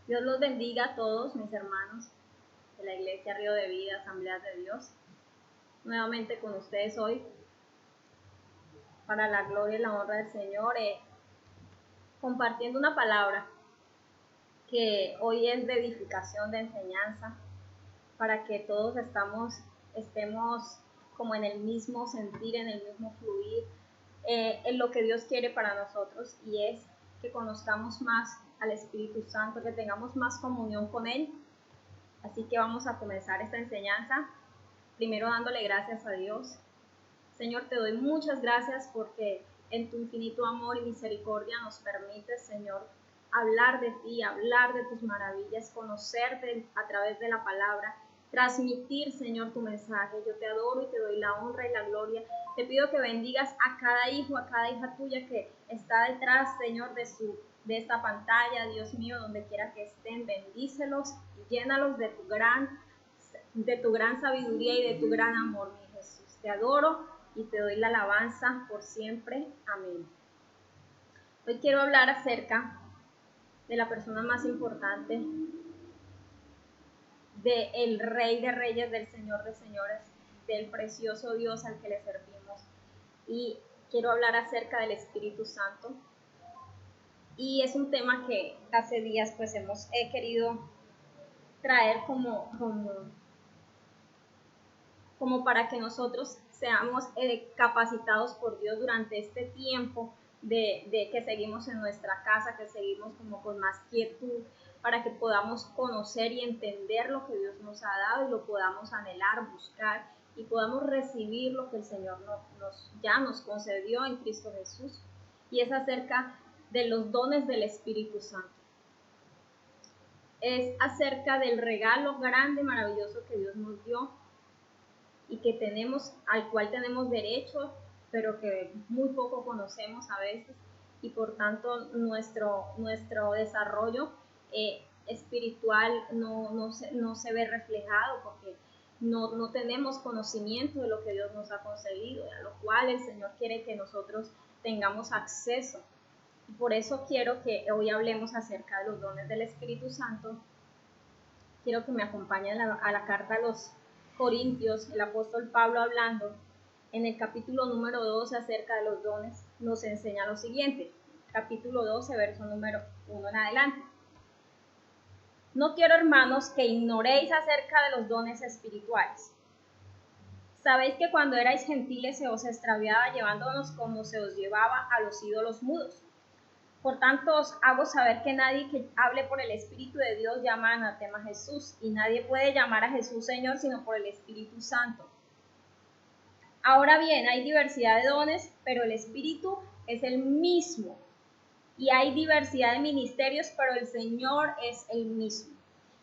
Dios los bendiga a todos mis hermanos de la Iglesia Río de Vida, Asamblea de Dios. Nuevamente con ustedes hoy, para la gloria y la honra del Señor, compartiendo una palabra que hoy es de edificación, de enseñanza, para que todos estemos como en el mismo sentir, en el mismo fluir, en lo que Dios quiere para nosotros, y es que conozcamos más al Espíritu Santo, que tengamos más comunión con Él. Así que vamos a comenzar esta enseñanza, primero dándole gracias a Dios. Señor, te doy muchas gracias porque en tu infinito amor y misericordia nos permites, Señor, hablar de ti, hablar de tus maravillas, conocerte a través de la palabra, transmitir, Señor, tu mensaje. Yo te adoro y te doy la honra y la gloria. Te pido que bendigas a cada hijo, a cada hija tuya que está detrás, Señor, de esta pantalla, Dios mío, donde quiera que estén, bendícelos y llénalos de tu gran sabiduría y de tu gran amor, mi Jesús. Te adoro y te doy la alabanza por siempre. Amén. Hoy quiero hablar acerca de la persona más importante, del Rey de Reyes, del Señor de Señores, del precioso Dios al que le servimos. Y quiero hablar acerca del Espíritu Santo. Y es un tema que hace días pues he querido traer como para que nosotros seamos capacitados por Dios durante este tiempo de que seguimos en nuestra casa, que seguimos como con más quietud, para que podamos conocer y entender lo que Dios nos ha dado y lo podamos anhelar, buscar y podamos recibir lo que el Señor ya nos concedió en Cristo Jesús. Y es acerca de los dones del Espíritu Santo. Es acerca del regalo grande y maravilloso que Dios nos dio y que al cual tenemos derecho, pero que muy poco conocemos a veces, y por tanto nuestro desarrollo espiritual no se ve reflejado porque no tenemos conocimiento de lo que Dios nos ha concedido, a lo cual el Señor quiere que nosotros tengamos acceso. Y por eso quiero que hoy hablemos acerca de los dones del Espíritu Santo. Quiero que me acompañen a la carta a los Corintios. El apóstol Pablo, hablando en el capítulo número 12 acerca de los dones, nos enseña lo siguiente. Capítulo 12, verso número 1 en adelante. No quiero, hermanos, que ignoréis acerca de los dones espirituales. Sabéis que cuando erais gentiles se os extraviaba llevándonos como se os llevaba a los ídolos mudos. Por tanto, os hago saber que nadie que hable por el Espíritu de Dios llama anatema a Jesús, y nadie puede llamar a Jesús Señor sino por el Espíritu Santo. Ahora bien, hay diversidad de dones, pero el Espíritu es el mismo. Y hay diversidad de ministerios, pero el Señor es el mismo.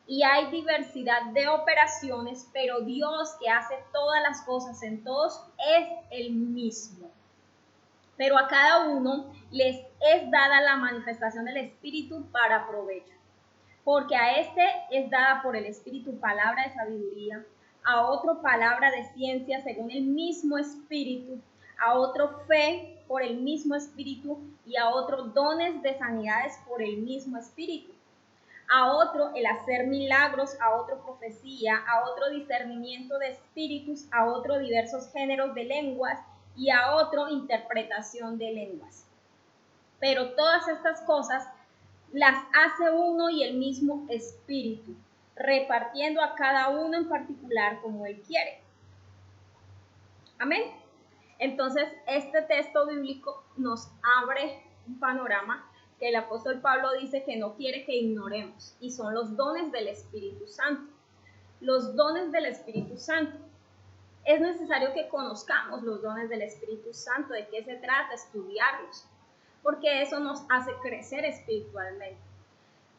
Y hay diversidad de operaciones, pero Dios, que hace todas las cosas en todos, es el mismo. Pero a cada uno les es dada la manifestación del Espíritu para provecho. Porque a este es dada por el Espíritu palabra de sabiduría, a otro palabra de ciencia según el mismo Espíritu, a otro fe por el mismo Espíritu, y a otro dones de sanidades por el mismo Espíritu. A otro el hacer milagros, a otro profecía, a otro discernimiento de espíritus, a otro diversos géneros de lenguas, y a otro interpretación de lenguas. Pero todas estas cosas las hace uno y el mismo Espíritu, repartiendo a cada uno en particular como Él quiere. Amén. Entonces, este texto bíblico nos abre un panorama que el apóstol Pablo dice que no quiere que ignoremos, y son los dones del Espíritu Santo. Los dones del Espíritu Santo. Es necesario que conozcamos los dones del Espíritu Santo, de qué se trata, estudiarlos, porque eso nos hace crecer espiritualmente.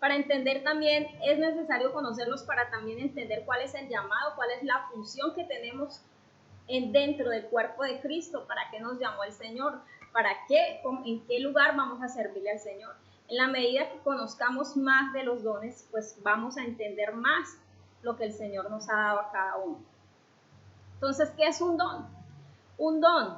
Para entender también es necesario conocerlos para también entender cuál es el llamado, cuál es la función que tenemos dentro del cuerpo de Cristo, para qué nos llamó el Señor, en qué lugar vamos a servirle al Señor. En la medida que conozcamos más de los dones, pues vamos a entender más lo que el Señor nos ha dado a cada uno. Entonces, ¿qué es un don? Un don.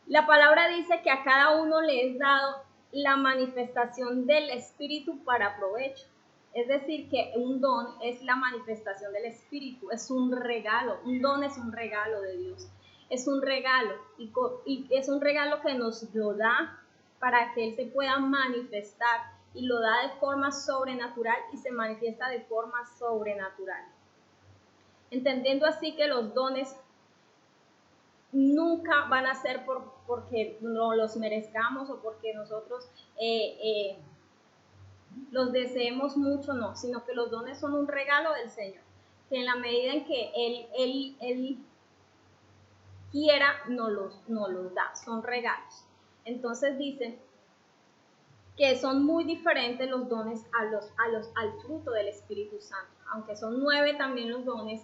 La palabra dice que a cada uno le es dado la manifestación del Espíritu para provecho. Es decir, que un don es la manifestación del Espíritu, es un regalo, un don es un regalo de Dios, es un regalo y es un regalo que nos lo da para que Él se pueda manifestar y lo da de forma sobrenatural y se manifiesta de forma sobrenatural. Entendiendo así que los dones nunca van a ser porque no los merezcamos o porque nosotros los deseemos mucho, no, sino que los dones son un regalo del Señor, que en la medida en que Él quiera, nos los da, son regalos. Entonces dice que son muy diferentes los dones al fruto del Espíritu Santo, aunque son 9 también los dones,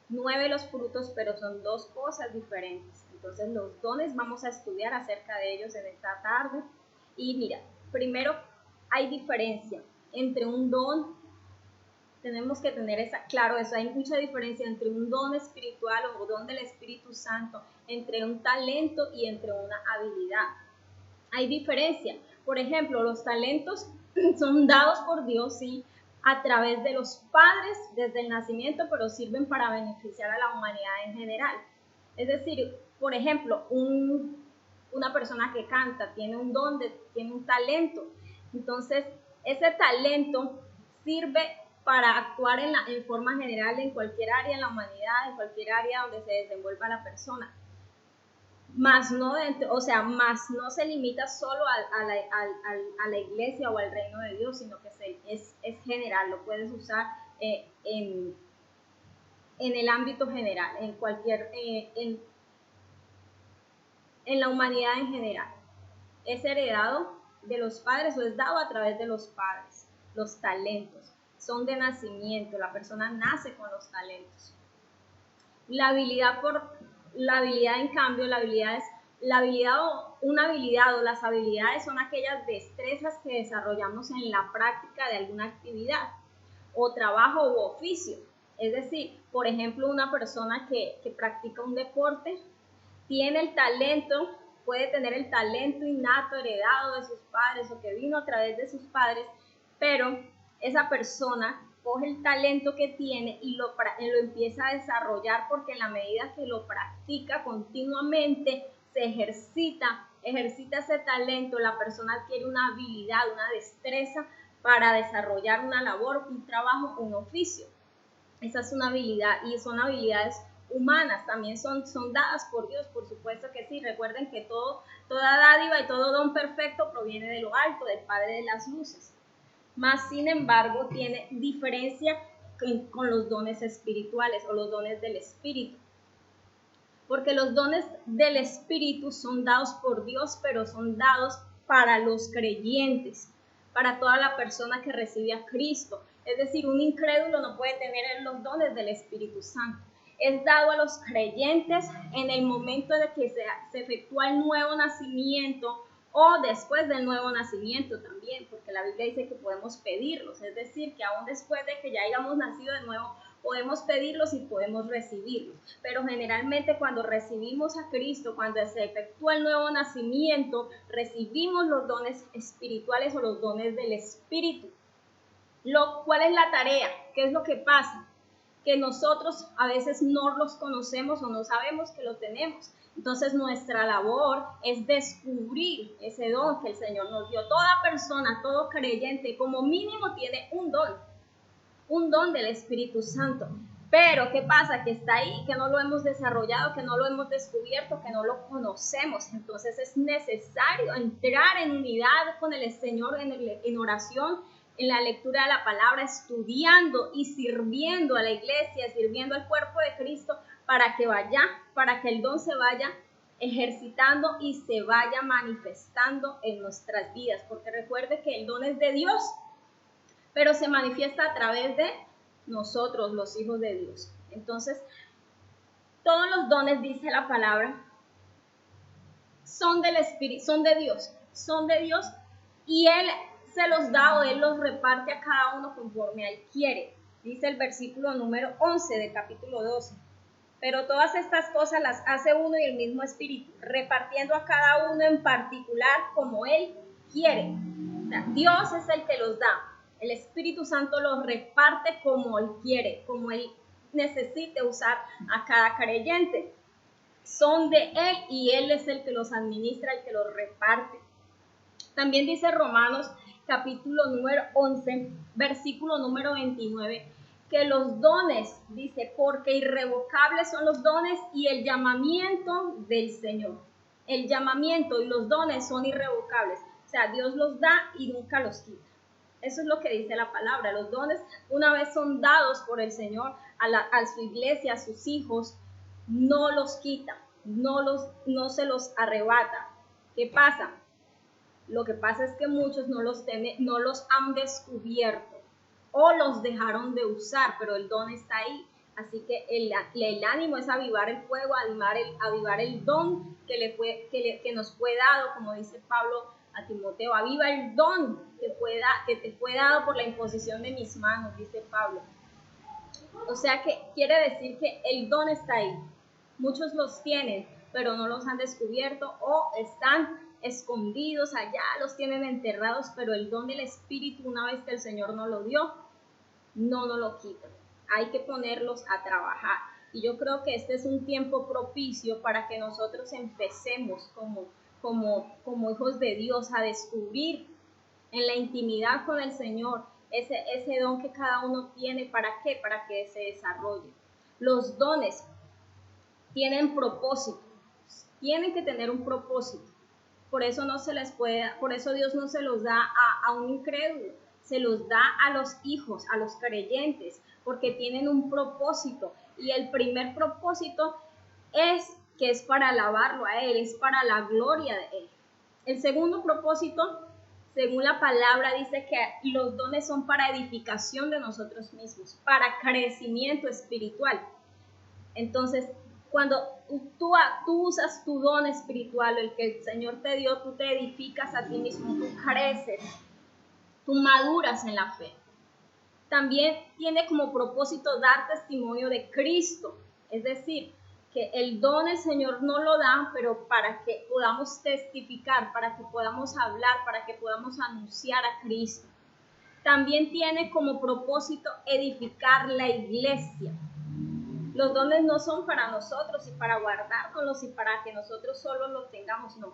9 los frutos, pero son 2 cosas diferentes. Entonces los dones vamos a estudiar acerca de ellos en esta tarde. Y mira, primero hay diferencia entre un don, tenemos que tener claro eso, hay mucha diferencia entre un don espiritual o don del Espíritu Santo, entre un talento y entre una habilidad. Hay diferencia. Por ejemplo, los talentos son dados por Dios, sí, a través de los padres desde el nacimiento, pero sirven para beneficiar a la humanidad en general. Es decir, por ejemplo, una persona que canta tiene un don, tiene un talento. Entonces, ese talento sirve para actuar en forma general en cualquier área en la humanidad, en cualquier área donde se desenvuelva la persona. Más no se limita solo a la iglesia o al reino de Dios, sino que es general, lo puedes usar en el ámbito general, en la humanidad en general. Es heredado de los padres o es dado a través de los padres. Los talentos son de nacimiento, la persona nace con los talentos. La habilidad, en cambio, una habilidad o las habilidades son aquellas destrezas que desarrollamos en la práctica de alguna actividad o trabajo u oficio. Es decir, por ejemplo, una persona que practica un deporte tiene el talento, puede tener el talento innato heredado de sus padres o que vino a través de sus padres, pero esa persona coge el talento que tiene y lo empieza a desarrollar porque en la medida que lo practica continuamente, se ejercita ese talento, la persona adquiere una habilidad, una destreza para desarrollar una labor, un trabajo, un oficio. Esa es una habilidad y son habilidades humanas, también son dadas por Dios, por supuesto que sí. Recuerden que toda dádiva y todo don perfecto proviene de lo alto, del Padre de las luces. Más sin embargo, tiene diferencia con los dones espirituales o los dones del Espíritu. Porque los dones del Espíritu son dados por Dios, pero son dados para los creyentes, para toda la persona que recibe a Cristo. Es decir, un incrédulo no puede tener los dones del Espíritu Santo. Es dado a los creyentes en el momento de que se efectúa el nuevo nacimiento o después del nuevo nacimiento también, porque la Biblia dice que podemos pedirlos, es decir, que aún después de que ya hayamos nacido de nuevo, podemos pedirlos y podemos recibirlos. Pero generalmente cuando recibimos a Cristo, cuando se efectúa el nuevo nacimiento, recibimos los dones espirituales o los dones del Espíritu. ¿Cuál es la tarea? ¿Qué es lo que pasa? Que nosotros a veces no los conocemos o no sabemos que lo tenemos. Entonces nuestra labor es descubrir ese don que el Señor nos dio. Toda persona, todo creyente, como mínimo tiene un don del Espíritu Santo. Pero ¿qué pasa? Que está ahí, que no lo hemos desarrollado, que no lo hemos descubierto, que no lo conocemos. Entonces es necesario entrar en unidad con el Señor en oración, en la lectura de la palabra, estudiando y sirviendo a la iglesia, sirviendo al cuerpo de Cristo para que el don se vaya ejercitando y se vaya manifestando en nuestras vidas. Porque recuerde que el don es de Dios, pero se manifiesta a través de nosotros, los hijos de Dios. Entonces, todos los dones, dice la palabra, son del Espíritu, son de Dios, y Él se los da o Él los reparte a cada uno conforme Él quiere. Dice el versículo número 11 del capítulo 12. Pero todas estas cosas las hace uno y el mismo Espíritu, repartiendo a cada uno en particular como Él quiere. O sea, Dios es el que los da. El Espíritu Santo los reparte como Él quiere, como Él necesite usar a cada creyente. Son de Él y Él es el que los administra, el que los reparte. También dice Romanos capítulo número 11, versículo número 29, que los dones, dice, porque irrevocables son los dones y el llamamiento del Señor. El llamamiento y los dones son irrevocables. O sea, Dios los da y nunca los quita. Eso es lo que dice la palabra. Los dones, una vez son dados por el Señor a su iglesia, a sus hijos, no los quita, no se los arrebata. ¿Qué pasa? Lo que pasa es que muchos no los han descubierto o los dejaron de usar, pero el don está ahí. Así que el ánimo es avivar el fuego, avivar el don que nos fue dado, como dice Pablo a Timoteo, aviva el don que te fue dado por la imposición de mis manos, dice Pablo. O sea que quiere decir que el don está ahí. Muchos los tienen, pero no los han descubierto o están escondidos allá, los tienen enterrados, pero el don del Espíritu, una vez que el Señor nos lo dio, no nos lo quita. Hay que ponerlos a trabajar. Y yo creo que este es un tiempo propicio para que nosotros empecemos como hijos de Dios a descubrir en la intimidad con el Señor ese don que cada uno tiene. ¿Para qué? Para que se desarrolle. Los dones tienen propósito, tienen que tener un propósito. Por eso por eso Dios no se los da a un incrédulo, se los da a los hijos, a los creyentes, porque tienen un propósito. Y el primer propósito es que es para alabarlo a Él, es para la gloria de Él. El segundo propósito, según la palabra, dice que los dones son para edificación de nosotros mismos, para crecimiento espiritual. Entonces, cuando tú usas tu don espiritual, el que el Señor te dio, tú te edificas a ti mismo, tú creces, tú maduras en la fe. También tiene como propósito dar testimonio de Cristo, es decir, que el don el Señor no lo da, pero para que podamos testificar, para que podamos hablar, para que podamos anunciar a Cristo. También tiene como propósito edificar la iglesia. Los dones no son para nosotros y para guardárnoslos y para que nosotros solo los tengamos, no.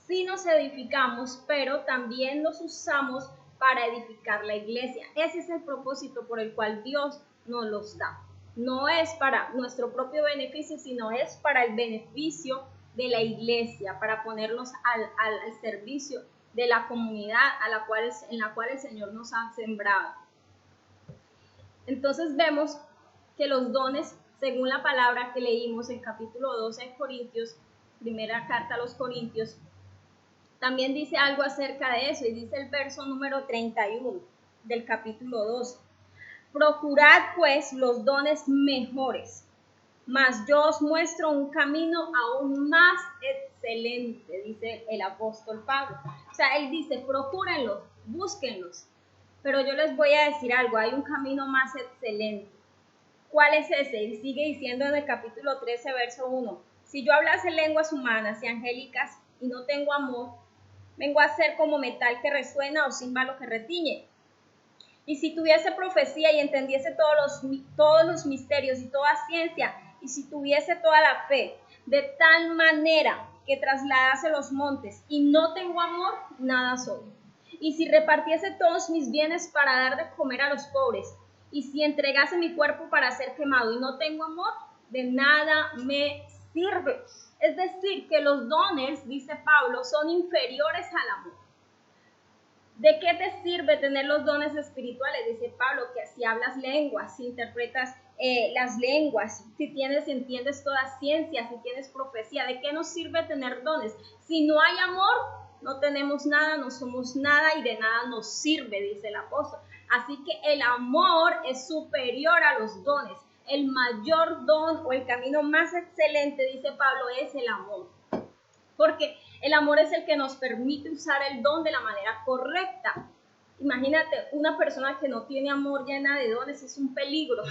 Sí nos edificamos, pero también los usamos para edificar la iglesia. Ese es el propósito por el cual Dios nos los da. No es para nuestro propio beneficio, sino es para el beneficio de la iglesia, para ponerlos al servicio de la comunidad en la cual el Señor nos ha sembrado. Entonces vemos que los dones, según la palabra que leímos en capítulo 12 de Corintios, primera carta a los Corintios, también dice algo acerca de eso, y dice el verso número 31 del capítulo 12. Procurad pues los dones mejores, mas yo os muestro un camino aún más excelente, dice el apóstol Pablo. O sea, él dice, procúrenlos, búsquenlos, pero yo les voy a decir algo, hay un camino más excelente. ¿Cuál es ese? Y sigue diciendo en el capítulo 13, verso 1. Si yo hablase lenguas humanas y angélicas y no tengo amor, vengo a ser como metal que resuena o címbalo que retiñe. Y si tuviese profecía y entendiese todos los misterios y toda ciencia, y si tuviese toda la fe, de tal manera que trasladase los montes y no tengo amor, nada soy. Y si repartiese todos mis bienes para dar de comer a los pobres, y si entregase mi cuerpo para ser quemado y no tengo amor, de nada me sirve. Es decir, que los dones, dice Pablo, son inferiores al amor. ¿De qué te sirve tener los dones espirituales? Dice Pablo, que si hablas lenguas, si interpretas las lenguas, si entiendes toda ciencia, si tienes profecía, ¿de qué nos sirve tener dones? Si no hay amor, no tenemos nada, no somos nada y de nada nos sirve, dice el apóstol. Así que el amor es superior a los dones. El mayor don o el camino más excelente, dice Pablo, es el amor. Porque el amor es el que nos permite usar el don de la manera correcta. Imagínate, una persona que no tiene amor llena de dones es un peligro,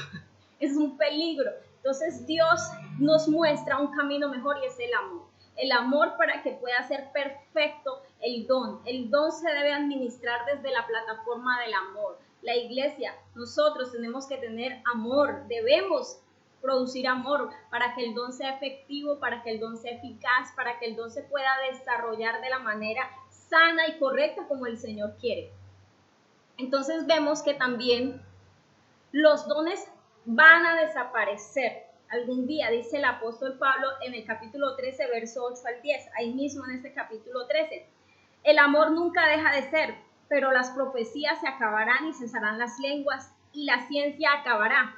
es un peligro. Entonces Dios nos muestra un camino mejor y es el amor. El amor para que pueda ser perfecto el don se debe administrar desde la plataforma del amor. La iglesia, nosotros tenemos que tener amor, debemos producir amor para que el don sea efectivo, para que el don sea eficaz, para que el don se pueda desarrollar de la manera sana y correcta como el Señor quiere. Entonces vemos que también los dones van a desaparecer algún día, dice el apóstol Pablo en el capítulo 13, verso 8 al 10, ahí mismo en este capítulo 13. El amor nunca deja de ser, pero las profecías se acabarán y cesarán las lenguas y la ciencia acabará,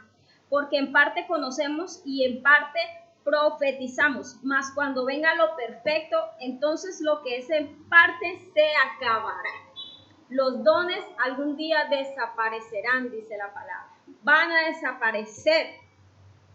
porque en parte conocemos y en parte profetizamos, mas cuando venga lo perfecto, entonces lo que es en parte se acabará. Los dones algún día desaparecerán, dice la palabra, van a desaparecer.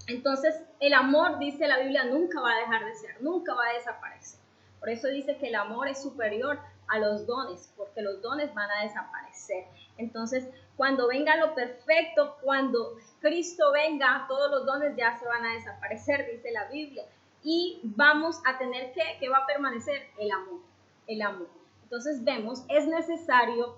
Entonces el amor, dice la Biblia, nunca va a dejar de ser, nunca va a desaparecer. Por eso dice que el amor es superior a los dones, porque los dones van a desaparecer. Entonces, cuando venga lo perfecto, cuando Cristo venga, todos los dones ya se van a desaparecer, dice la Biblia. Y vamos a tener ¿qué va a permanecer? El amor, el amor. Entonces vemos, es necesario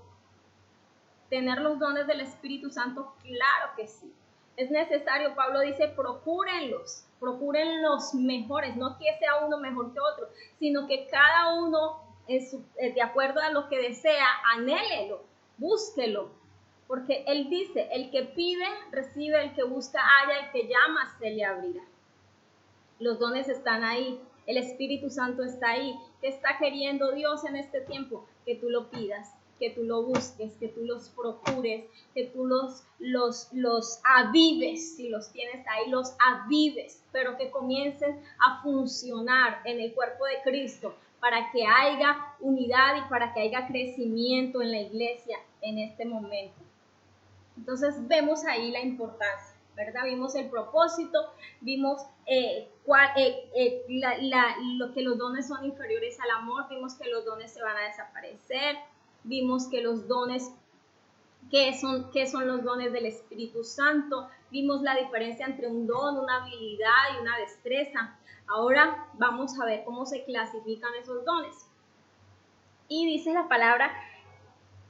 tener los dones del Espíritu Santo, claro que sí. Es necesario, Pablo dice, procuren los mejores, no que sea uno mejor que otro, sino que cada uno, de acuerdo a lo que desea, anhélelo, búsquelo. Porque él dice, el que pide, recibe, el que busca, halla, el que llama, se le abrirá. Los dones están ahí, el Espíritu Santo está ahí. ¿Qué está queriendo Dios en este tiempo? Que tú lo pidas, que tú lo busques, que tú los procures, que tú los avives, si los tienes ahí, los avives, pero que comiencen a funcionar en el cuerpo de Cristo para que haya unidad y para que haya crecimiento en la iglesia en este momento. Entonces vemos ahí la importancia, ¿verdad? Vimos el propósito, vimos lo que los dones son inferiores al amor, vimos que los dones se van a desaparecer, vimos que los dones, ¿qué son los dones del Espíritu Santo? Vimos la diferencia entre un don, una habilidad y una destreza. Ahora vamos a ver cómo se clasifican esos dones. Y dice la palabra,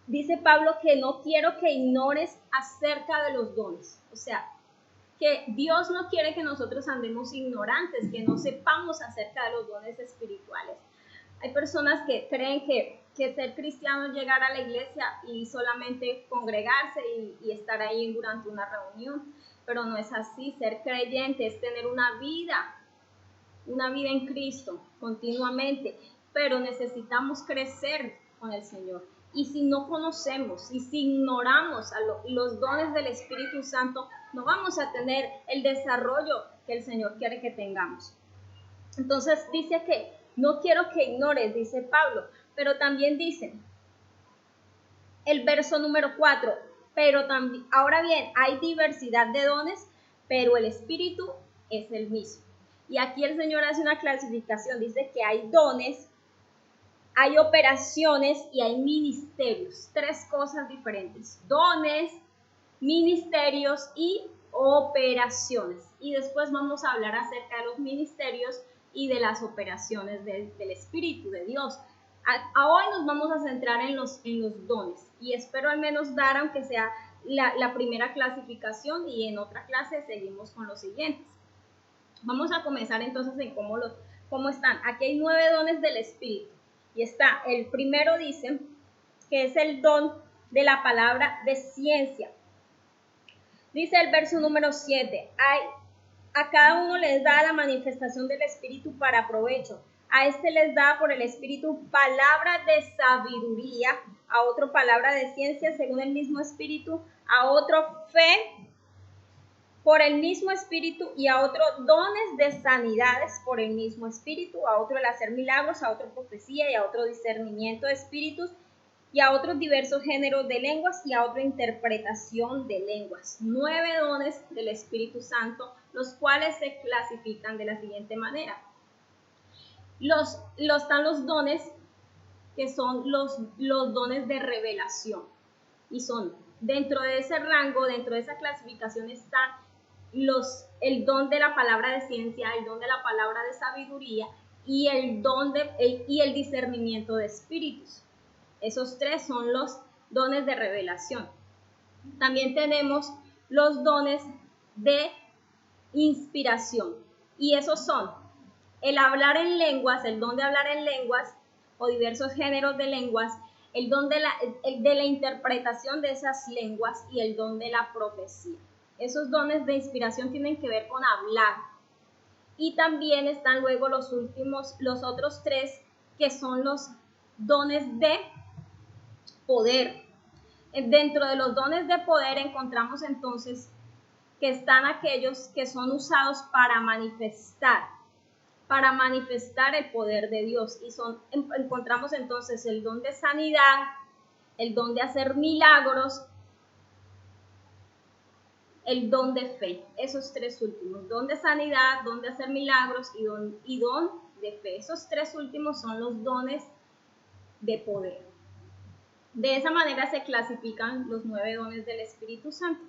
dice Pablo que no quiero que ignores acerca de los dones. O sea, que Dios no quiere que nosotros andemos ignorantes, que no sepamos acerca de los dones espirituales. Hay personas que creen que ser cristiano es llegar a la iglesia y solamente congregarse y estar ahí durante una reunión, pero no es así. Ser creyente es tener una vida en Cristo continuamente, pero necesitamos crecer con el Señor. Y si no conocemos y si ignoramos los dones del Espíritu Santo, no vamos a tener el desarrollo que el Señor quiere que tengamos. Entonces dice que no quiero que ignores, dice Pablo, pero también dice el verso número 4, pero también, ahora bien, hay diversidad de dones, pero el Espíritu es el mismo. Y aquí el Señor hace una clasificación, dice que hay dones, hay operaciones y hay ministerios, tres cosas diferentes, dones, ministerios y operaciones. Y después vamos a hablar acerca de los ministerios y de las operaciones del Espíritu de Dios. Hoy nos vamos a centrar en los dones y espero al menos dar, aunque sea la primera clasificación, y en otra clase seguimos con los siguientes. Vamos a comenzar entonces en cómo están. Aquí hay 9 dones del Espíritu. Y está, el primero dice que es el don de la palabra de ciencia. Dice el verso número 7, a cada uno les da la manifestación del Espíritu para provecho. A este les da por el Espíritu palabra de sabiduría, a otro palabra de ciencia según el mismo Espíritu, a otro fe por el mismo Espíritu, y a otro dones de sanidades por el mismo Espíritu, a otro el hacer milagros, a otro profecía, y a otro discernimiento de espíritus, y a otros diversos géneros de lenguas, y a otra interpretación de lenguas. 9 dones del Espíritu Santo, los cuales se clasifican de la siguiente manera. Están los dones que son los dones de revelación, y son dentro de ese rango, dentro de esa clasificación están el don de la palabra de ciencia, el don de la palabra de sabiduría y y el discernimiento de espíritus. Esos tres son los dones de revelación. También tenemos los dones de inspiración, y esos son el hablar en lenguas, el don de hablar en lenguas o diversos géneros de lenguas, el don de la interpretación de esas lenguas y el don de la profecía. Esos dones de inspiración tienen que ver con hablar. Y también están luego los otros tres, que son los dones de poder. Dentro de los dones de poder encontramos entonces que están aquellos que son usados para manifestar el poder de Dios. Y encontramos entonces el don de sanidad, el don de hacer milagros, el don de fe. Esos tres últimos, don de sanidad, don de hacer milagros y don de fe. Esos tres últimos son los dones de poder. De esa manera se clasifican los 9 dones del Espíritu Santo.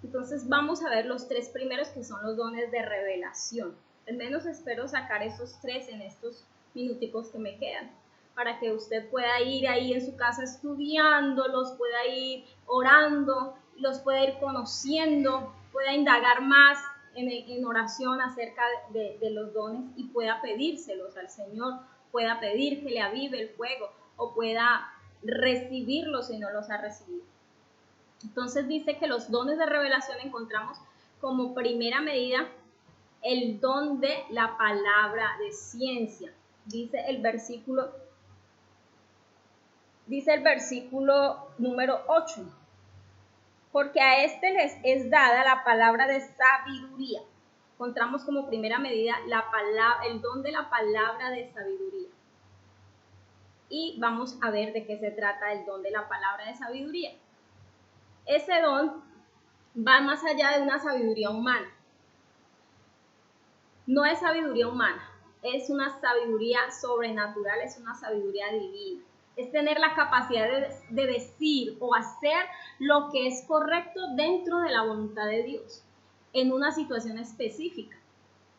Entonces vamos a ver los 3 primeros, que son los dones de revelación. Al menos espero sacar esos 3 en estos minuticos que me quedan, para que usted pueda ir ahí en su casa estudiándolos, pueda ir orando, los pueda ir conociendo, pueda indagar más en oración acerca de los dones y pueda pedírselos al Señor, pueda pedir que le avive el fuego o pueda recibirlos si no los ha recibido. Entonces dice que los dones de revelación encontramos como primera medida el don de la palabra de ciencia. Dice el versículo número 8. Porque a este les es dada la palabra de sabiduría. Encontramos como primera medida el don de la palabra de sabiduría. Y vamos a ver de qué se trata el don de la palabra de sabiduría. Ese don va más allá de una sabiduría humana. No es sabiduría humana, es una sabiduría sobrenatural, es una sabiduría divina. Es tener la capacidad de decir o hacer lo que es correcto dentro de la voluntad de Dios, en una situación específica.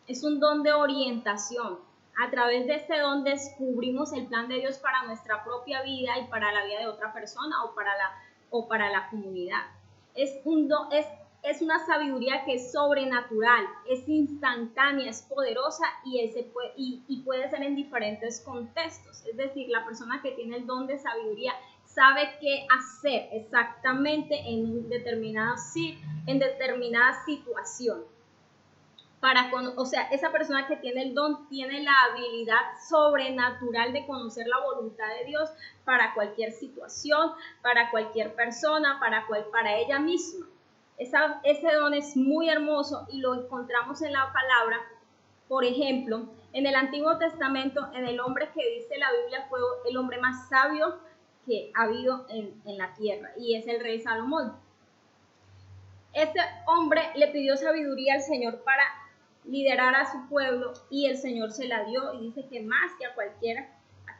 Es un don de orientación. A través de este don descubrimos el plan de Dios para nuestra propia vida y para la vida de otra persona o para la comunidad. Es una sabiduría que es sobrenatural, es instantánea, es poderosa y puede ser en diferentes contextos. Es decir, la persona que tiene el don de sabiduría sabe qué hacer exactamente en determinada situación. Esa persona que tiene el don tiene la habilidad sobrenatural de conocer la voluntad de Dios para cualquier situación, para cualquier persona, para ella misma. Ese don es muy hermoso y lo encontramos en la palabra. Por ejemplo, en el Antiguo Testamento, en el hombre que dice la Biblia fue el hombre más sabio que ha habido en la tierra, y es el rey Salomón. Ese hombre le pidió sabiduría al Señor para liderar a su pueblo y el Señor se la dio, y dice que más que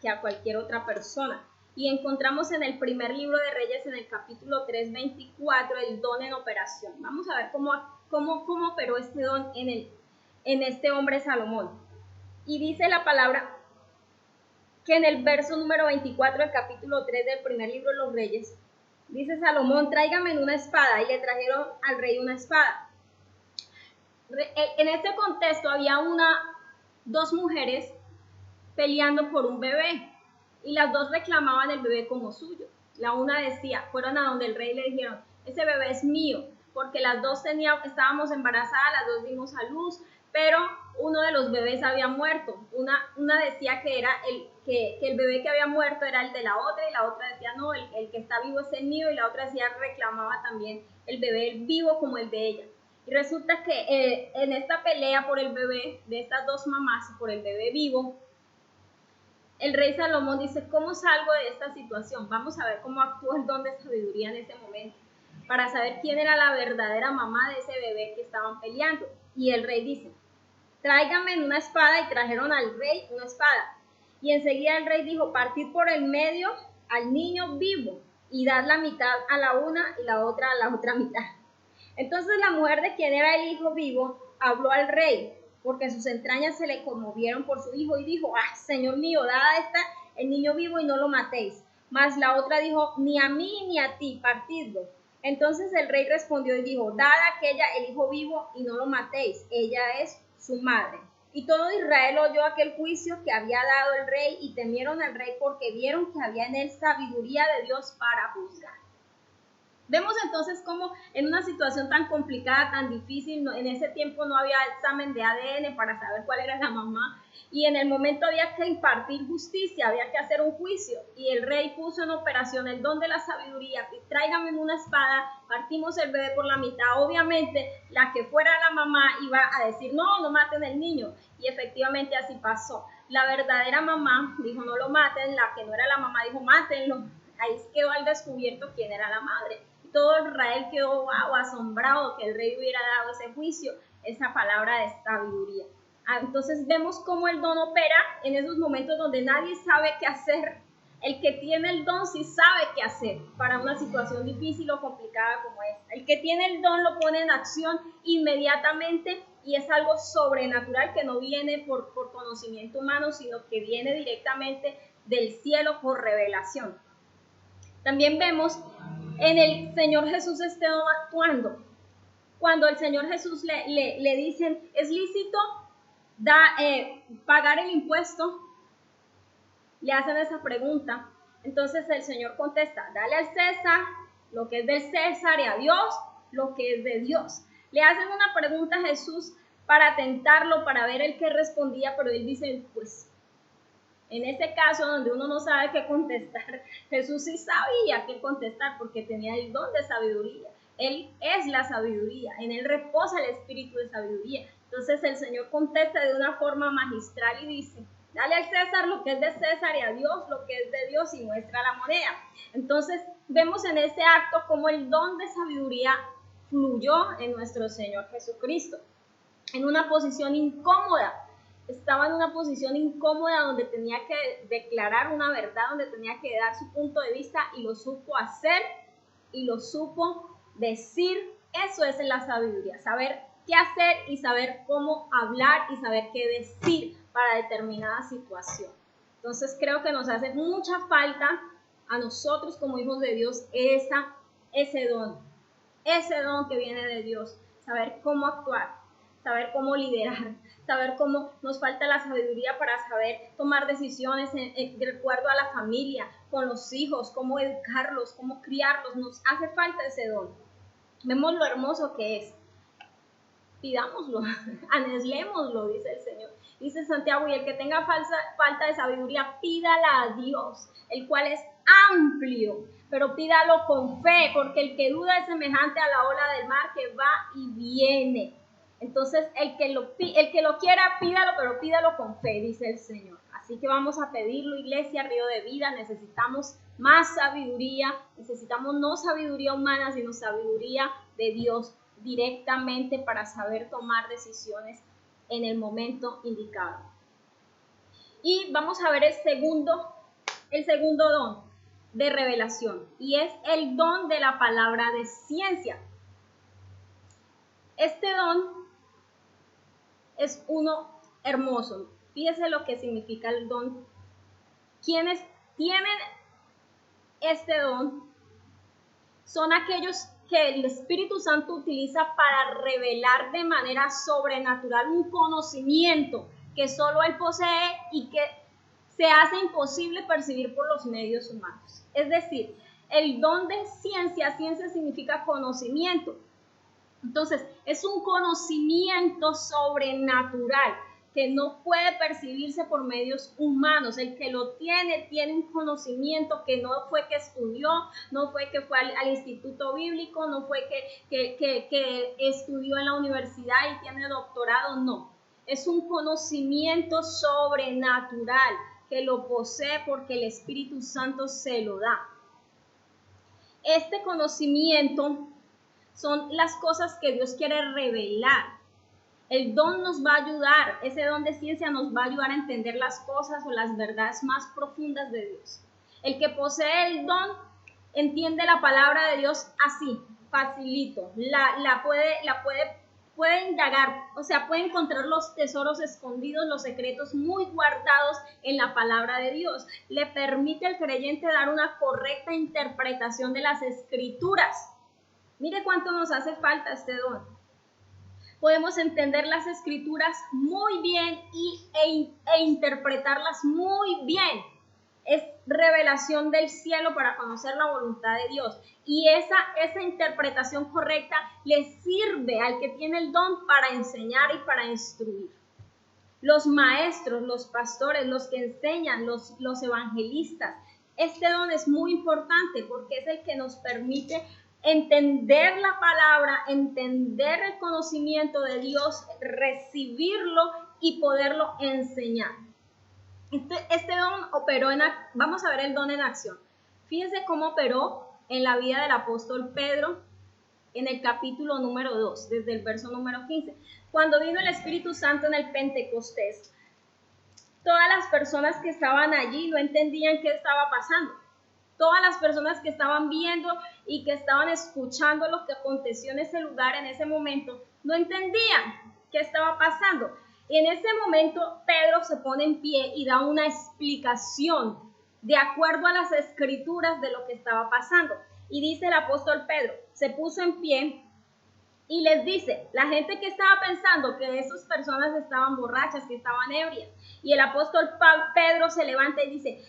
a cualquier otra persona. Y encontramos en el primer libro de Reyes, en el capítulo 3, 24, el don en operación. Vamos a ver cómo operó este don en este hombre Salomón. Y dice la palabra que en el verso número 24 del capítulo 3 del primer libro de los Reyes, dice Salomón: tráigame una espada, y le trajeron al rey una espada. En este contexto había dos mujeres peleando por un bebé, y las dos reclamaban el bebé como suyo. La una decía, fueron a donde el rey y le dijeron: ese bebé es mío, porque las dos estábamos embarazadas, las dos dimos a luz, pero uno de los bebés había muerto. Una decía que el bebé que había muerto era el de la otra, y la otra decía, no, el que está vivo es el mío, y la otra reclamaba también el bebé vivo como el de ella. Y resulta que en esta pelea por el bebé de estas dos mamás y por el bebé vivo, el rey Salomón dice: ¿cómo salgo de esta situación? Vamos a ver cómo actúa el don de sabiduría en ese momento, para saber quién era la verdadera mamá de ese bebé que estaban peleando. Y el rey dice: tráiganme una espada, y trajeron al rey una espada. Y enseguida el rey dijo: partid por el medio al niño vivo, y dad la mitad a la una y la otra a la otra mitad. Entonces la mujer de quien era el hijo vivo habló al rey: porque sus entrañas se le conmovieron por su hijo y dijo, ah, Señor mío, dada esta el niño vivo y no lo matéis. Mas la otra dijo, ni a mí ni a ti, partidlo. Entonces el rey respondió y dijo, dad a aquella el hijo vivo y no lo matéis, ella es su madre. Y todo Israel oyó aquel juicio que había dado el rey y temieron al rey porque vieron que había en él sabiduría de Dios para juzgar. Vemos entonces cómo en una situación tan complicada, tan difícil, en ese tiempo no había examen de ADN para saber cuál era la mamá, y en el momento había que impartir justicia, había que hacer un juicio, y el rey puso en operación el don de la sabiduría, y tráigame una espada, partimos el bebé por la mitad. Obviamente la que fuera la mamá iba a decir, no, no maten al niño, y efectivamente así pasó. La verdadera mamá dijo, no lo maten, la que no era la mamá dijo, mátenlo. Ahí quedó al descubierto quién era la madre. Todo Israel quedó asombrado que el rey hubiera dado ese juicio, esa palabra de sabiduría. Entonces vemos cómo el don opera en esos momentos donde nadie sabe qué hacer. El que tiene el don sí sabe qué hacer para una situación difícil o complicada como esta. El que tiene el don lo pone en acción inmediatamente y es algo sobrenatural que no viene por conocimiento humano, sino que viene directamente del cielo por revelación. También vemos en el Señor Jesús este don actuando. Cuando el Señor Jesús le dicen, ¿es lícito pagar el impuesto? Le hacen esa pregunta. Entonces el Señor contesta, dale al César lo que es del César y a Dios lo que es de Dios. Le hacen una pregunta a Jesús para tentarlo, para ver el que respondía, pero él dice, pues, en ese caso donde uno no sabe qué contestar, Jesús sí sabía qué contestar porque tenía el don de sabiduría. Él es la sabiduría, en él reposa el espíritu de sabiduría. Entonces el Señor contesta de una forma magistral y dice, dale al César lo que es de César y a Dios lo que es de Dios y muestra la moneda. Entonces vemos en ese acto cómo el don de sabiduría fluyó en nuestro Señor Jesucristo, en una posición incómoda. Estaba en una posición incómoda donde tenía que declarar una verdad, donde tenía que dar su punto de vista y lo supo hacer y lo supo decir. Eso es la sabiduría, saber qué hacer y saber cómo hablar y saber qué decir para determinada situación. Entonces creo que nos hace mucha falta a nosotros como hijos de Dios ese don que viene de Dios, saber cómo actuar, saber cómo liderar, saber cómo nos falta la sabiduría para saber tomar decisiones de acuerdo a la familia, con los hijos, cómo educarlos, cómo criarlos. Nos hace falta ese don. Vemos lo hermoso que es. Pidámoslo, anhelémoslo, dice el Señor. Dice Santiago, y el que tenga falta de sabiduría, pídala a Dios, el cual es amplio, pero pídalo con fe, porque el que duda es semejante a la ola del mar que va y viene. Entonces, el que lo quiera, pídalo, pero pídalo con fe, dice el Señor. Así que vamos a pedirlo, Iglesia Río de Vida. Necesitamos más sabiduría, necesitamos no sabiduría humana, sino sabiduría de Dios directamente para saber tomar decisiones en el momento indicado. Y vamos a ver el segundo don de revelación, y es el don de la palabra de ciencia. Este don es uno hermoso. Fíjese lo que significa el don. Quienes tienen este don son aquellos que el Espíritu Santo utiliza para revelar de manera sobrenatural un conocimiento que solo Él posee y que se hace imposible percibir por los medios humanos. Es decir, el don de ciencia significa conocimiento. Entonces, es un conocimiento sobrenatural que no puede percibirse por medios humanos. El que lo tiene un conocimiento que no fue que estudió, no fue que fue al instituto bíblico, no fue que estudió en la universidad y tiene doctorado, no. Es un conocimiento sobrenatural que lo posee porque el Espíritu Santo se lo da. Este conocimiento son las cosas que Dios quiere revelar. El don nos va a ayudar, ese don de ciencia nos va a ayudar a entender las cosas o las verdades más profundas de Dios. El que posee el don entiende la palabra de Dios así, facilito, la puede puede indagar, o sea, puede encontrar los tesoros escondidos, los secretos muy guardados en la palabra de Dios. Le permite al creyente dar una correcta interpretación de las escrituras. Mire cuánto nos hace falta este don. Podemos entender las escrituras muy bien e interpretarlas muy bien. Es revelación del cielo para conocer la voluntad de Dios. Y esa interpretación correcta le sirve al que tiene el don para enseñar y para instruir. Los maestros, los pastores, los que enseñan, los evangelistas, este don es muy importante porque es el que nos permite entender la palabra, entender el conocimiento de Dios, recibirlo y poderlo enseñar. Este don operó vamos a ver el don en acción. Fíjense cómo operó en la vida del apóstol Pedro en el capítulo número 2, desde el verso número 15. Cuando vino el Espíritu Santo en el Pentecostés, todas las personas que estaban allí no entendían qué estaba pasando. Todas las personas que estaban viendo y que estaban escuchando lo que aconteció en ese lugar, en ese momento, no entendían qué estaba pasando. Y en ese momento Pedro se pone en pie y da una explicación de acuerdo a las escrituras de lo que estaba pasando. Y dice el apóstol Pedro, se puso en pie y les dice, la gente que estaba pensando que esas personas estaban borrachas, que estaban ebrias. Y el apóstol Pedro se levanta y dice,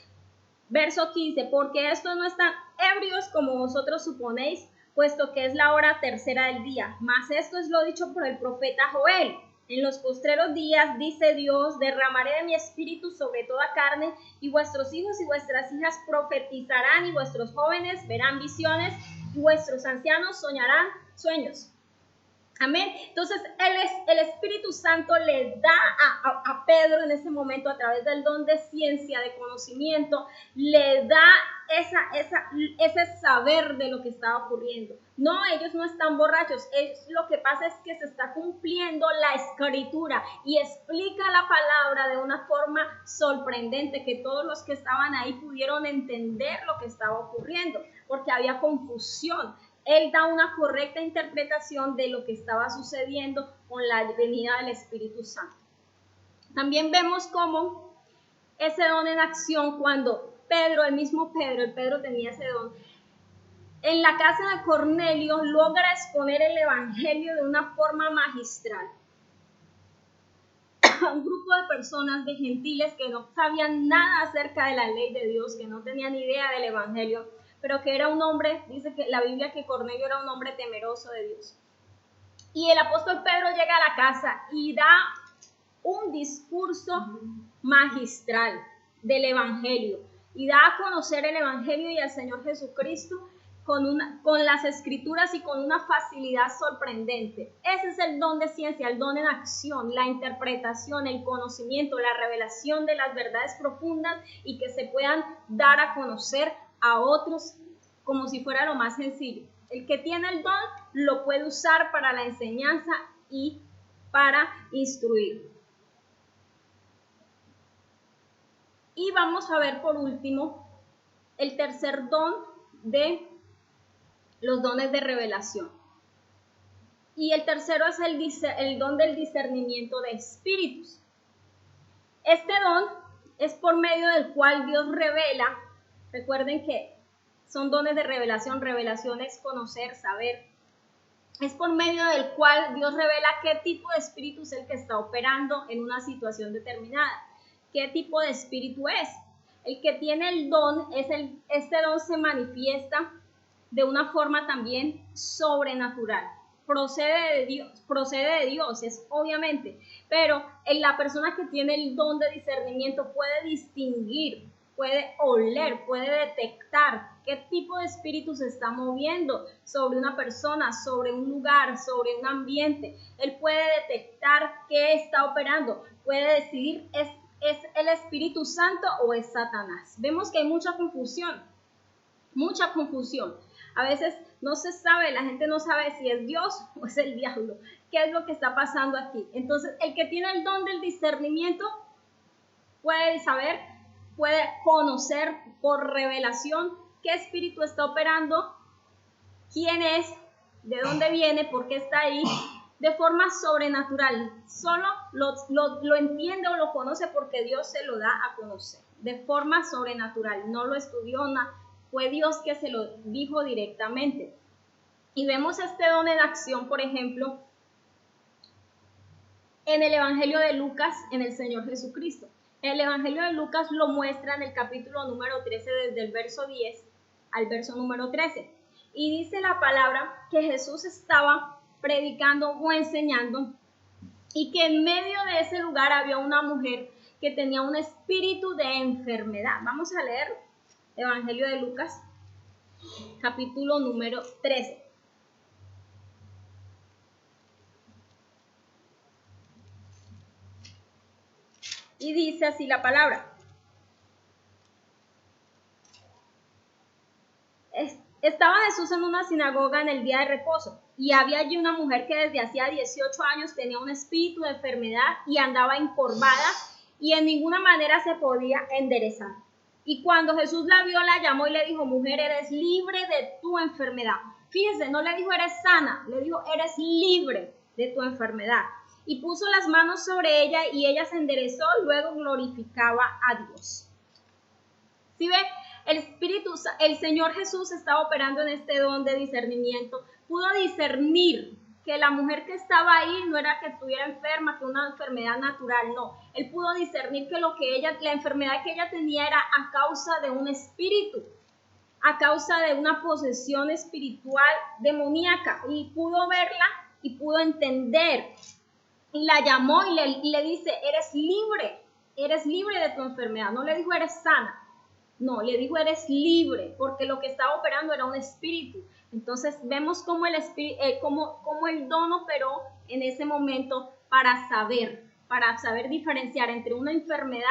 verso 15, porque estos no están ebrios como vosotros suponéis, puesto que es la hora tercera del día. Mas esto es lo dicho por el profeta Joel. En los postreros días, dice Dios, derramaré de mi espíritu sobre toda carne, y vuestros hijos y vuestras hijas profetizarán, y vuestros jóvenes verán visiones, y vuestros ancianos soñarán sueños. Amén. Entonces, el Espíritu Santo le da a Pedro en ese momento, a través del don de ciencia, de conocimiento, le da ese saber de lo que estaba ocurriendo. No, ellos no están borrachos. Lo que pasa es que se está cumpliendo la escritura y explica la palabra de una forma sorprendente que todos los que estaban ahí pudieron entender lo que estaba ocurriendo, porque había confusión. Él da una correcta interpretación de lo que estaba sucediendo con la venida del Espíritu Santo. También vemos cómo ese don en acción, cuando Pedro, el Pedro tenía ese don, en la casa de Cornelio logra exponer el evangelio de una forma magistral. Un grupo de personas, de gentiles que no sabían nada acerca de la ley de Dios, que no tenían idea del evangelio, pero que era un hombre, dice que la Biblia que Cornelio era un hombre temeroso de Dios. Y el apóstol Pedro llega a la casa y da un discurso magistral del evangelio y da a conocer el evangelio y al Señor Jesucristo con las escrituras y con una facilidad sorprendente. Ese es el don de ciencia, el don en acción, la interpretación, el conocimiento, la revelación de las verdades profundas y que se puedan dar a conocer a otros como si fuera lo más sencillo. El que tiene el don lo puede usar para la enseñanza y para instruir. Y vamos a ver por último el tercer don de los dones de revelación. Y el tercero es el don del discernimiento de espíritus. Este don es por medio del cual Dios revela. Recuerden que son dones de revelación. Revelación es conocer, saber. Es por medio del cual Dios revela qué tipo de espíritu es el que está operando en una situación determinada. ¿Qué tipo de espíritu es? El que tiene el don, este don se manifiesta de una forma también sobrenatural. Procede de Dios, es obviamente, pero la persona que tiene el don de discernimiento puede distinguir, puede oler, puede detectar qué tipo de espíritu se está moviendo sobre una persona, sobre un lugar, sobre un ambiente. Él puede detectar qué está operando, puede decidir ¿es el Espíritu Santo o es Satanás? Vemos que hay mucha confusión. A veces no se sabe, la gente no sabe si es Dios o es el diablo. ¿Qué es lo que está pasando aquí? Entonces, el que tiene el don del discernimiento puede saber, puede conocer por revelación qué espíritu está operando, quién es, de dónde viene, por qué está ahí, de forma sobrenatural. Solo lo entiende o lo conoce porque Dios se lo da a conocer, de forma sobrenatural. No lo estudió, fue Dios que se lo dijo directamente. Y vemos este don en acción, por ejemplo, en el Evangelio de Lucas, en el Señor Jesucristo. El Evangelio de Lucas lo muestra en el capítulo número 13, desde el verso 10 al verso número 13. Y dice la palabra que Jesús estaba predicando o enseñando y que en medio de ese lugar había una mujer que tenía un espíritu de enfermedad. Vamos a leer Evangelio de Lucas, capítulo número 13. Y dice así la palabra. Estaba Jesús en una sinagoga en el día de reposo, y había allí una mujer que desde hacía 18 años tenía un espíritu de enfermedad y andaba encorvada y en ninguna manera se podía enderezar. Y cuando Jesús la vio, la llamó y le dijo: mujer, eres libre de tu enfermedad. Fíjese, no le dijo eres sana, le dijo eres libre de tu enfermedad. Y puso las manos sobre ella y ella se enderezó, luego glorificaba a Dios. ¿Sí ve? El Señor Jesús estaba operando en este don de discernimiento. Pudo discernir que la mujer que estaba ahí no era que estuviera enferma, que una enfermedad natural, no. Él pudo discernir que la enfermedad que ella tenía era a causa de un espíritu, a causa de una posesión espiritual demoníaca. Y pudo verla y pudo entender. Y la llamó y le dice: eres libre de tu enfermedad. No le dijo eres sana, no, le dijo eres libre, porque lo que estaba operando era un espíritu. Entonces vemos cómo el don operó en ese momento para saber diferenciar entre una enfermedad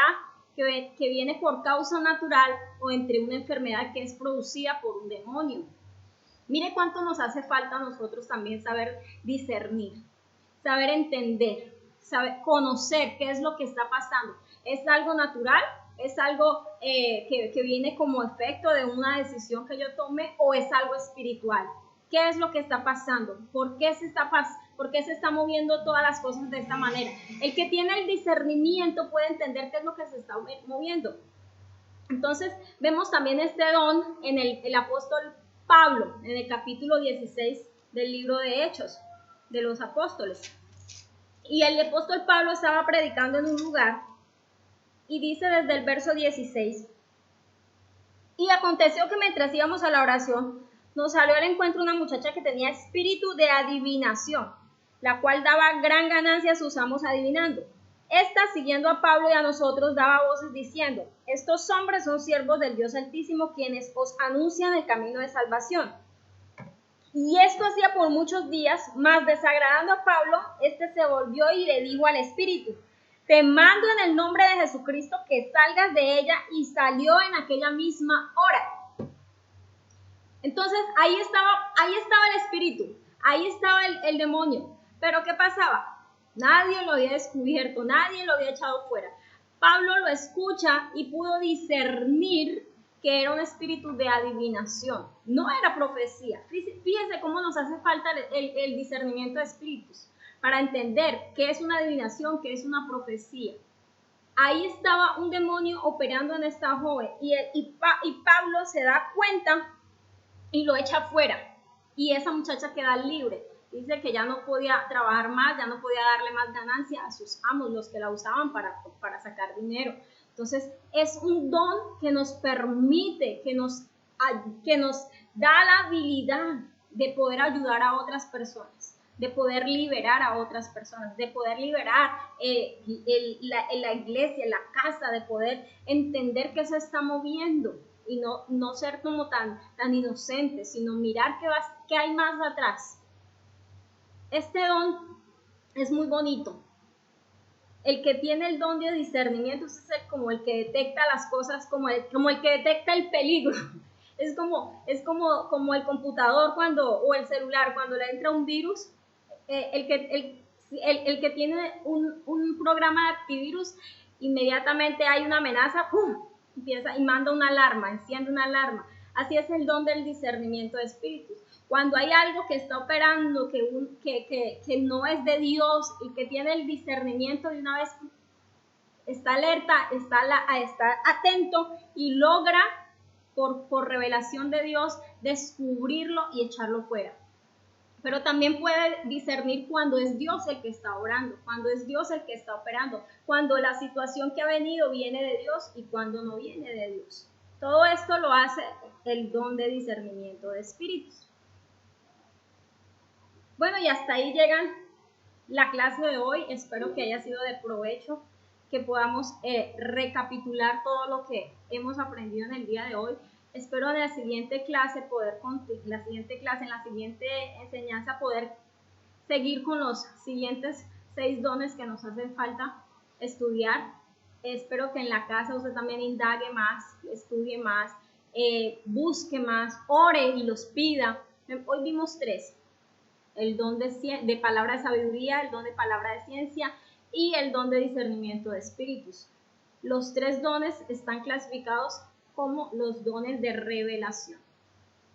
que viene por causa natural o entre una enfermedad que es producida por un demonio. Mire cuánto nos hace falta a nosotros también saber discernir, saber entender, saber conocer qué es lo que está pasando. ¿Es algo natural? ¿Es algo que viene como efecto de una decisión que yo tome, o es algo espiritual? ¿Qué es lo que está pasando? ¿Por qué se está moviendo todas las cosas de esta manera? El que tiene el discernimiento puede entender qué es lo que se está moviendo. Entonces vemos también este don en el apóstol Pablo, en el capítulo 16 del libro de Hechos de los Apóstoles. Y el apóstol Pablo estaba predicando en un lugar y dice desde el verso 16: y aconteció que mientras íbamos a la oración, nos salió al encuentro una muchacha que tenía espíritu de adivinación, la cual daba gran ganancia a sus amos adivinando. Esta, siguiendo a Pablo y a nosotros, daba voces diciendo: estos hombres son siervos del Dios Altísimo, quienes os anuncian el camino de salvación. Y esto hacía por muchos días, mas desagradando a Pablo, este se volvió y le dijo al espíritu: te mando en el nombre de Jesucristo que salgas de ella, y salió en aquella misma hora. Entonces ahí estaba el espíritu, ahí estaba el demonio. Pero ¿qué pasaba? Nadie lo había descubierto, nadie lo había echado fuera. Pablo lo escucha y pudo discernir que era un espíritu de adivinación, no era profecía. Fíjense cómo nos hace falta el discernimiento de espíritus para entender qué es una adivinación, qué es una profecía. Ahí estaba un demonio operando en esta joven y Pablo se da cuenta y lo echa fuera, y esa muchacha queda libre. Dice que ya no podía trabajar más, ya no podía darle más ganancia a sus amos, los que la usaban para sacar dinero. Entonces es un don que nos permite, que nos da la habilidad de poder ayudar a otras personas, de poder liberar a otras personas, de poder liberar la iglesia, la casa, de poder entender qué se está moviendo y no ser como tan inocentes, sino mirar qué hay más atrás. Este don es muy bonito. El que tiene el don de discernimiento es como el que detecta las cosas, como el que detecta el peligro. Es como el computador o el celular cuando le entra un virus. El que tiene un programa de antivirus, inmediatamente hay una amenaza, ¡pum!, empieza y manda una alarma, enciende una alarma. Así es el don del discernimiento de espíritus. Cuando hay algo que está operando, que no es de Dios y que tiene el discernimiento de una vez, está alerta, está atento y logra por revelación de Dios descubrirlo y echarlo fuera. Pero también puede discernir cuando es Dios el que está obrando, cuando es Dios el que está operando, cuando la situación que ha venido viene de Dios y cuando no viene de Dios. Todo esto lo hace el don de discernimiento de espíritus. Bueno, y hasta ahí llegan la clase de hoy. Espero que haya sido de provecho, que podamos recapitular todo lo que hemos aprendido en el día de hoy. Espero en la siguiente clase en la siguiente enseñanza poder seguir con los siguientes 6 dones que nos hacen falta estudiar. Espero que en la casa usted también indague más, estudie más, busque más, ore y los pida. Hoy vimos 3. El don de palabra de sabiduría, el don de palabra de ciencia y el don de discernimiento de espíritus. Los 3 dones están clasificados como los dones de revelación.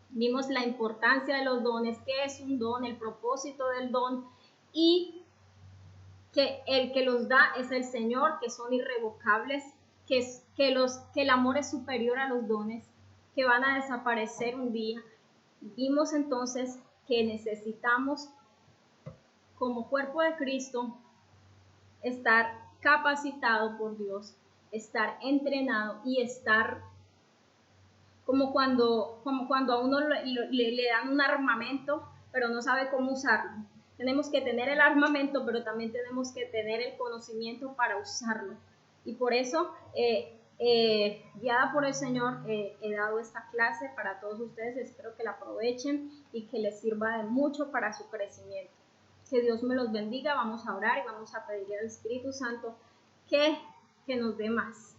Vimos la importancia de los dones, qué es un don, el propósito del don y que el que los da es el Señor, que son irrevocables, que el amor es superior a los dones, que van a desaparecer un día. Vimos entonces que necesitamos, como cuerpo de Cristo, estar capacitado por Dios, estar entrenado y estar como cuando a uno le dan un armamento, pero no sabe cómo usarlo. Tenemos que tener el armamento, pero también tenemos que tener el conocimiento para usarlo. Y por eso, guiada por el Señor, he dado esta clase para todos ustedes. Espero que la aprovechen y que les sirva de mucho para su crecimiento. Que Dios me los bendiga. Vamos a orar y vamos a pedirle al Espíritu Santo que nos dé más.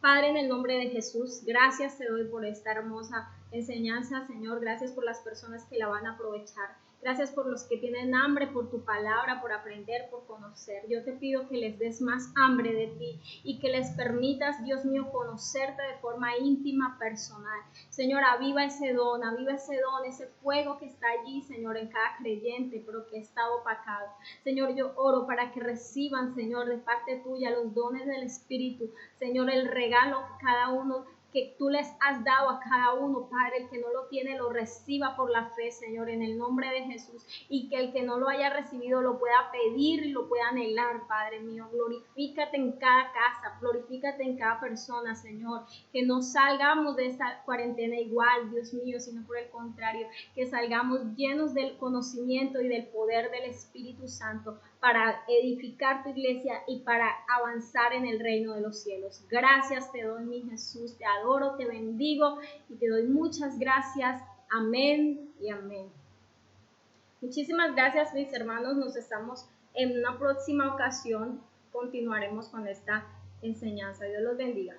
Padre, en el nombre de Jesús, gracias te doy por esta hermosa enseñanza, Señor. Gracias por las personas que la van a aprovechar. Gracias por los que tienen hambre por tu palabra, por aprender, por conocer. Yo te pido que les des más hambre de ti y que les permitas, Dios mío, conocerte de forma íntima, personal. Señor, aviva ese don, ese fuego que está allí, Señor, en cada creyente, pero que está opacado. Señor, yo oro para que reciban, Señor, de parte tuya los dones del Espíritu. Señor, el regalo que cada uno que tú les has dado a cada uno, Padre, el que no lo tiene lo reciba por la fe, Señor, en el nombre de Jesús, y que el que no lo haya recibido lo pueda pedir y lo pueda anhelar, Padre mío. Glorifícate en cada casa, glorifícate en cada persona, Señor, que no salgamos de esta cuarentena igual, Dios mío, sino por el contrario, que salgamos llenos del conocimiento y del poder del Espíritu Santo para edificar tu iglesia y para avanzar en el reino de los cielos. Gracias te doy, mi Jesús, te adoro, te bendigo y te doy muchas gracias. Amén y amén. Muchísimas gracias, mis hermanos. Nos estamos en una próxima ocasión. Continuaremos con esta enseñanza. Dios los bendiga.